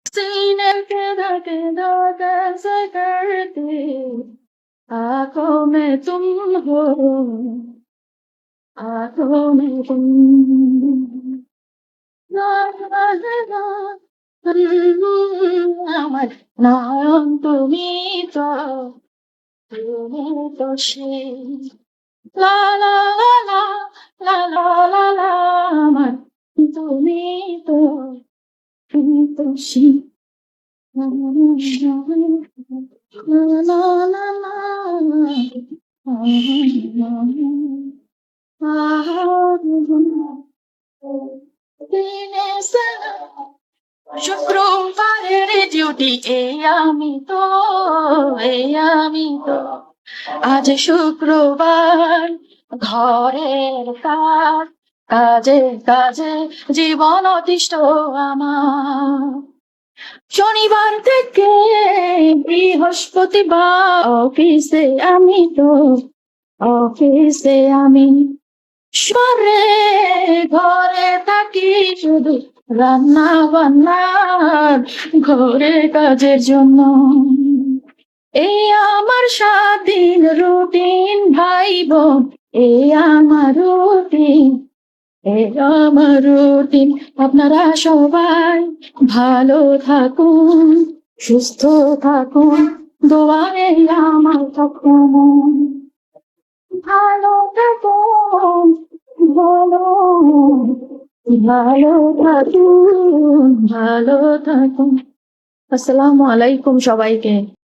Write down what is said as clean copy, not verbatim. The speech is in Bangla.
सीने के धड़के कैसे करती आंखों में तुम हो, आंखों में तुम ला ला ला আমার নয়ন তুমি তো সেই লা লা লা লা লা লা লা লা আমার তুমি তো তুমি তো সেই লা লা লা লা দিনে শুক্রবারের ডিউটি এই আমি তো আজ শুক্রবার ঘরের কাজ কাজে কাজে জীবন অতিষ্ঠ আমার শনিবার থেকে বৃহস্পতিবার অফিসে আমি সরে ঘরে থাকি শুধু রান্না বান্নার ঘরে কাজের জন্য এই আমার স্বাধীন রুটিন ভাই বোন এই আমার রুটিন এই আমার রুটিন আপনারা সবাই ভালো থাকুন সুস্থ থাকুন দোয়ারে আমার থাকুন ভালো থাকুন ভালো ভালো থাকুন ভালো থাকুন আসসালামু আলাইকুম সবাইকে।